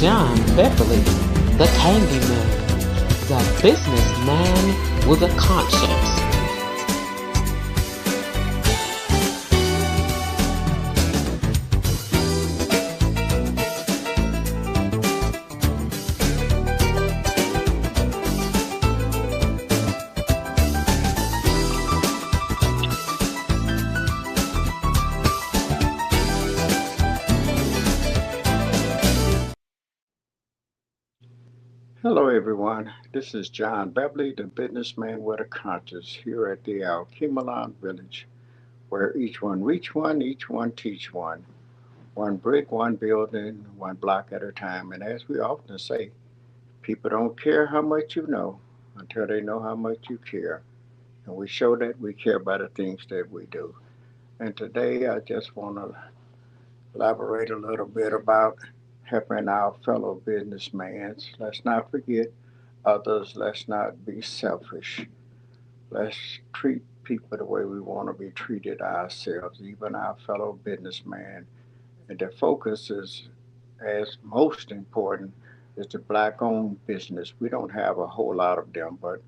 John Beverly, the Candyman, the businessman with a conscience. Hello, everyone. This is John Beverly, the businessman with a conscience, here at the ALKEBULAN village, where each one reach one, each one teach one. One brick, one building, one block at a time. And as we often say, people don't care how much you know until they know how much you care. And we show that we care by the things that we do. And today I just want to elaborate a little bit about helping our fellow businessmen. Let's not forget others. Let's not be selfish. Let's treat people the way we want to be treated ourselves, even our fellow businessmen. And the focus is, as most important, is the black-owned business. We don't have a whole lot of them, but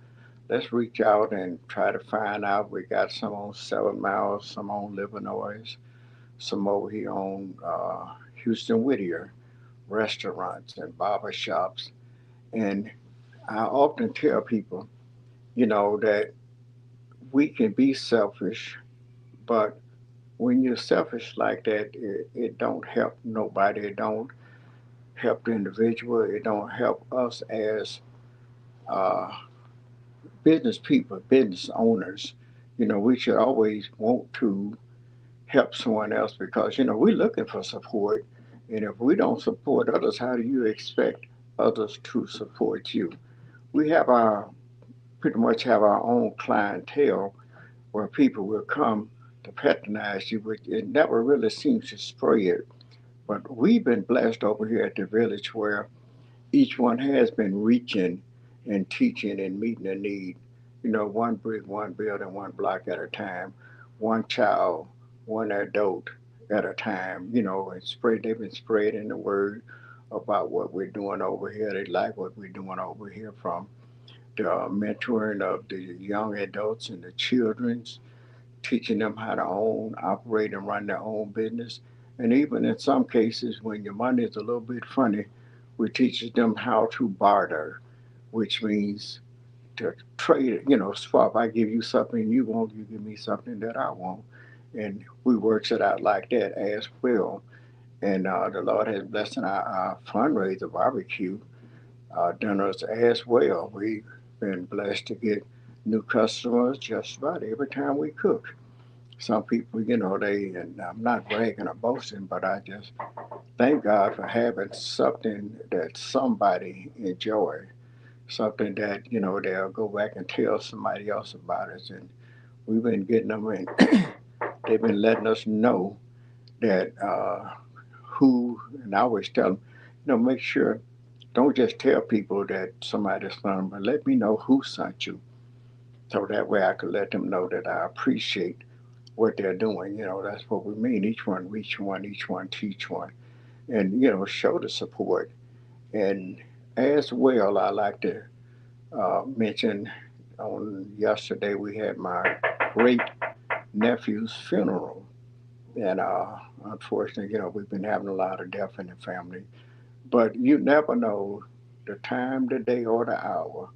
let's reach out and try to find out. We got some on 7 Miles, some on Livernois, some over here on Houston Whittier, restaurants and barber shops. And I often tell people, that we can be selfish, but when you're selfish like that, it don't help nobody. It don't help the individual. It don't help us as uh, business people, business owners. We should always want to help someone else because we're looking for support, and if we don't support others, how do you expect others to support you? We have our pretty much have our own clientele where people will come to patronize you, but it never really seems to spread. But we've been blessed over here at the village where each one has been reaching and teaching and meeting a need. One brick, one building, one block at a time, one child, one adult at a time. And they've been spreading the word about what we're doing over here. They like what we're doing over here, from the mentoring of the young adults and the children's, teaching them how to own, operate, and run their own business. And even in some cases, when your money is a little bit funny, we teach them how to barter, which means to trade, swap. I give you something you want, you give me something that I want. And we works it out like that as well. And the Lord has blessed our fundraiser barbecue dinners as well. We've been blessed to get new customers just about every time we cook. Some people, and I'm not bragging or boasting, but I just thank God for having something that somebody enjoy, something that, they'll go back and tell somebody else about it. And we've been getting them, and they've been letting us know that and I always tell them, make sure, don't just tell people that somebody sent them, but let me know who sent you. So that way I can let them know that I appreciate what they're doing. That's what we mean. Each one reach one, each one teach one, and show the support. And as well, I like to mention, on yesterday we had my great nephew's funeral, and unfortunately, we've been having a lot of death in the family. But you never know the time, the day, or the hour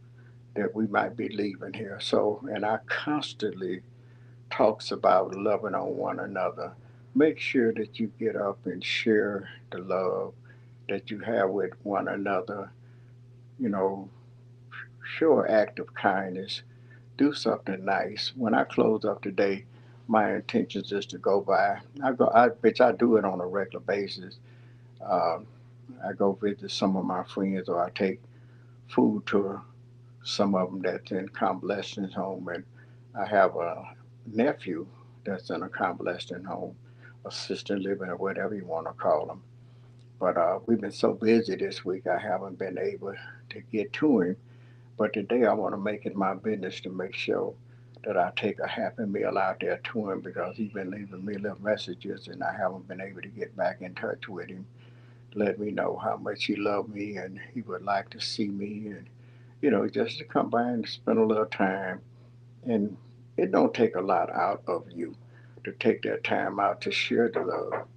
that we might be leaving here. So, and I constantly talks about loving on one another. Make sure that you get up and share the love that you have with one another. You know, show an act of kindness. Do something nice. When I close up today, my intentions is to go by. I do it on a regular basis. Um, I go visit some of my friends, or I take food to some of them that's in convalescent home, and I have a nephew that's in a convalescent home, assisted living, or whatever you want to call them. But we've been so busy this week, I haven't been able to get to him. But today, I want to make it my business to make sure that I take a happy meal out there to him, because he's been leaving me little messages, and I haven't been able to get back in touch with him let me know how much he loved me and he would like to see me, and just to come by and spend a little time. And it don't take a lot out of you to take that time out to share the love.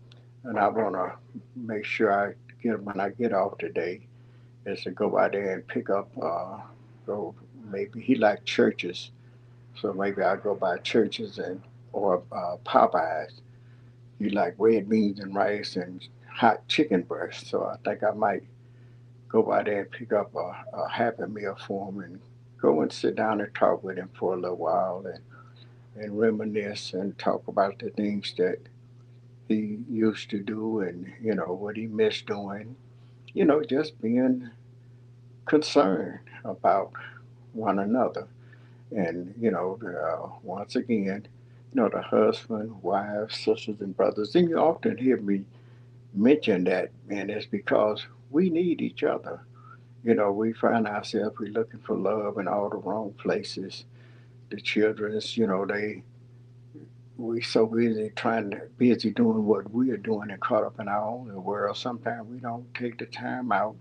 And I want to make sure I get when I get off today is to go out there and pick up. Go maybe he liked churches, so maybe I go by churches and or Popeyes. He like red beans and rice and hot chicken breast. So I think I might go by there and pick up a Happy Meal for him and go and sit down and talk with him for a little while and reminisce and talk about the things that he used to do and what he missed doing. Just being concerned about one another. And once again, the husband, wives, sisters, and brothers. And you often hear me mention that, and it's because we need each other. We find ourselves we looking for love in all the wrong places. The children's, we so busy doing what we are doing and caught up in our own world. Sometimes we don't take the time out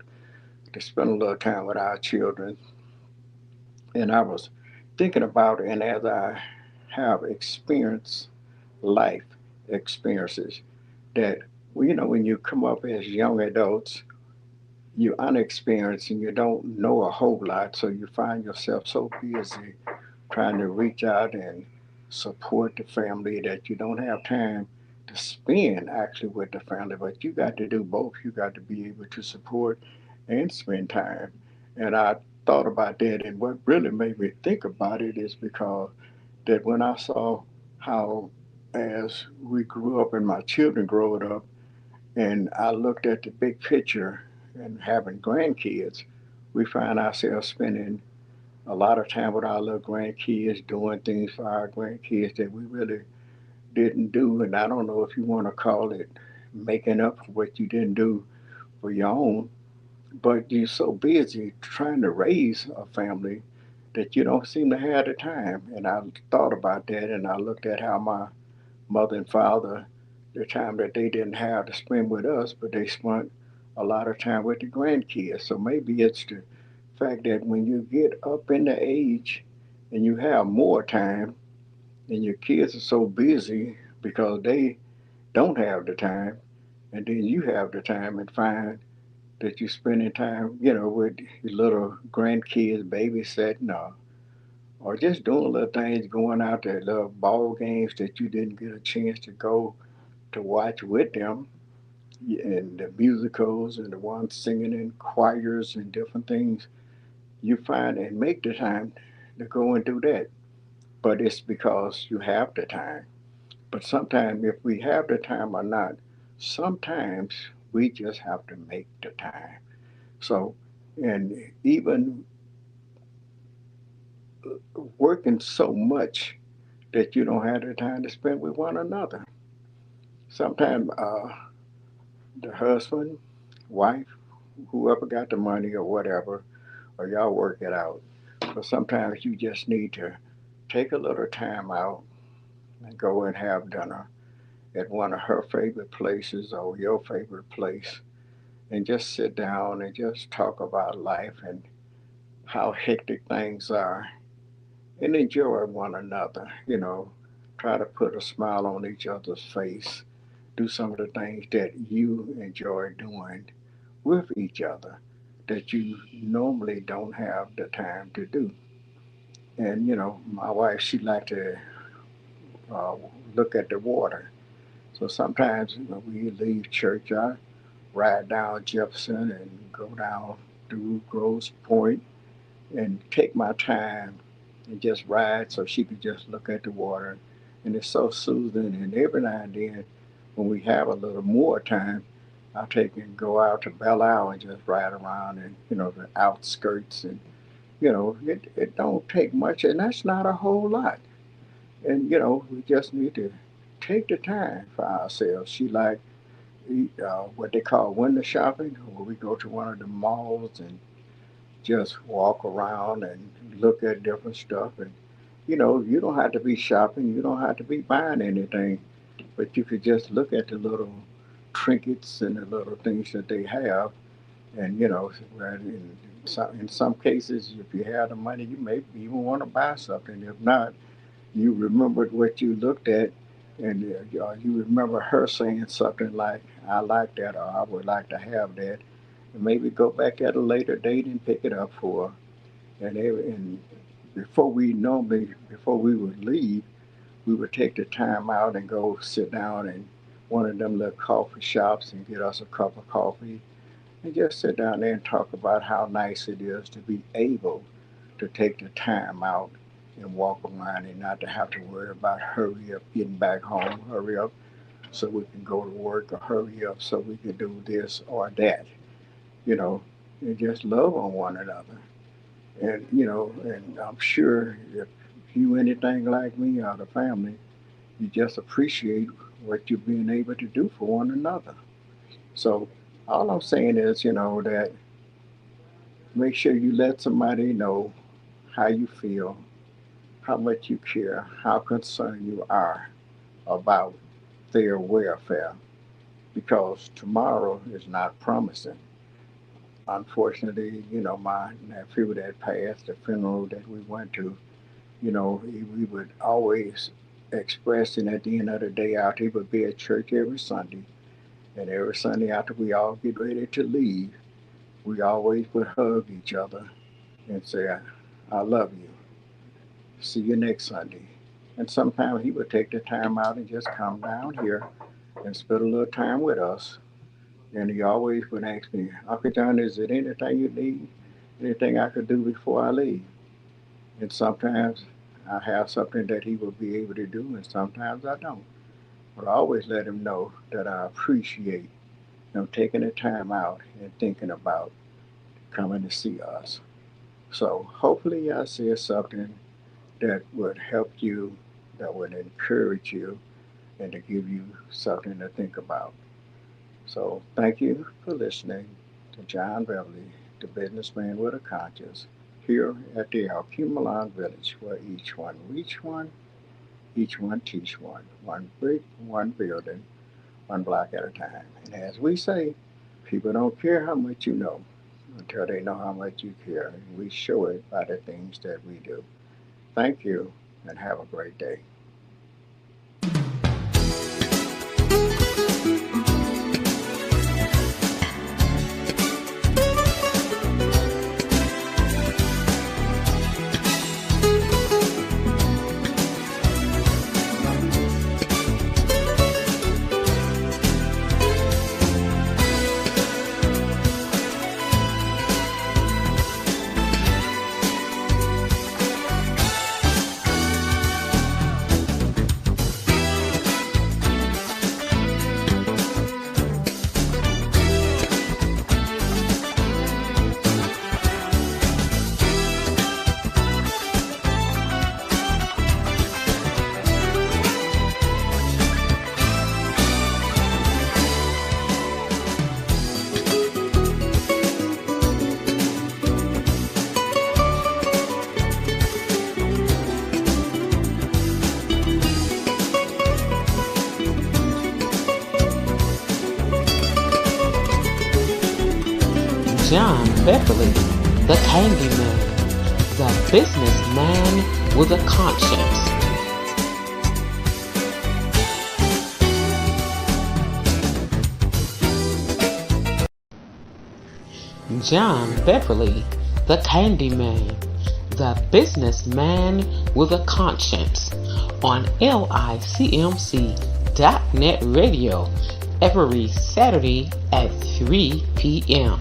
to spend a little time with our children. And I was thinking about it, and as I have experienced life experiences that when you come up as young adults, you're unexperienced and you don't know a whole lot, so you find yourself so busy trying to reach out and support the family that you don't have time to spend actually with the family. But you got to do both. You got to be able to support and spend time. And I thought about that, and what really made me think about it is because that when I saw how, as we grew up and my children growing up, and I looked at the big picture and having grandkids, we find ourselves spending a lot of time with our little grandkids, doing things for our grandkids that we really didn't do. And I don't know if you want to call it making up for what you didn't do for your own, but you're so busy trying to raise a family that you don't seem to have the time. And I thought about that, and I looked at how my mother and father, the time that they didn't have to spend with us, but they spent a lot of time with the grandkids. So maybe it's the fact that when you get up in the age and you have more time and your kids are so busy because they don't have the time, and then you have the time and find that you're spending time, with your little grandkids babysitting or just doing little things, going out to little ball games that you didn't get a chance to go to watch with them, and the musicals and the ones singing in choirs and different things. You find and make the time to go and do that. But it's because you have the time. But sometimes, if we have the time or not, sometimes we just have to make the time. So, and even working so much that you don't have the time to spend with one another. Sometimes the husband, wife, whoever got the money or whatever, or y'all work it out. But sometimes you just need to take a little time out and go and have dinner at one of her favorite places or your favorite place and just sit down and just talk about life and how hectic things are and enjoy one another. Try to put a smile on each other's face. Do some of the things that you enjoy doing with each other that you normally don't have the time to do. And my wife, she liked to uh, look at the water. So sometimes when we leave church, I ride down Jefferson and go down through Groves Point and take my time and just ride so she could just look at the water. And it's so soothing. And every now and then, when we have a little more time, I take and go out to Belle Isle and just ride around and the outskirts, and it don't take much, and that's not a whole lot. And we just need to take the time for ourselves. She like what they call window shopping, where we go to one of the malls and just walk around and look at different stuff. And you don't have to be shopping, you don't have to be buying anything, but you could just look at the little trinkets and the little things that they have. And in some cases, if you have the money, you may even want to buy something. If not, you remembered what you looked at, and you remember her saying something like, "I like that," or "I would like to have that," and maybe go back at a later date and pick it up for her. And before we would leave, we would take the time out and go sit down in one of them little coffee shops and get us a cup of coffee and just sit down there and talk about how nice it is to be able to take the time out and walk around and not to have to worry about hurry up getting back home, hurry up so we can go to work, or hurry up so we can do this or that, you know, and just love on one another. And I'm sure if you anything like me or the family, you just appreciate what you're being able to do for one another. So all I'm saying is, that make sure you let somebody know how you feel, how much you care, how concerned you are about their welfare, because tomorrow is not promising. Unfortunately, my nephew that passed, the funeral that we went to, we would always express, and at the end of the day, out he would be at church every Sunday. And every Sunday after we all get ready to leave, we always would hug each other and say, "I love you. See you next Sunday." And sometimes he would take the time out and just come down here and spend a little time with us. And he always would ask me, "Uncle John, is there anything you need? Anything I could do before I leave?" And sometimes I have something that he will be able to do, and sometimes I don't. But I always let him know that I appreciate him taking the time out and thinking about coming to see us. So hopefully I said something that would help you, that would encourage you, and to give you something to think about. So thank you for listening to John Beverly, the businessman with a conscience, here at the ALKEBULAN village, where each one reach one, each one teach one brick, one building, one block at a time. And as we say, people don't care how much you know until they know how much you care. And we show it by the things that we do. Thank you, and have a great day. John Beverly, the Candyman, the businessman with a conscience. John Beverly, the Candyman, the businessman with a conscience, on LICMC.net radio every Saturday at 3 p.m.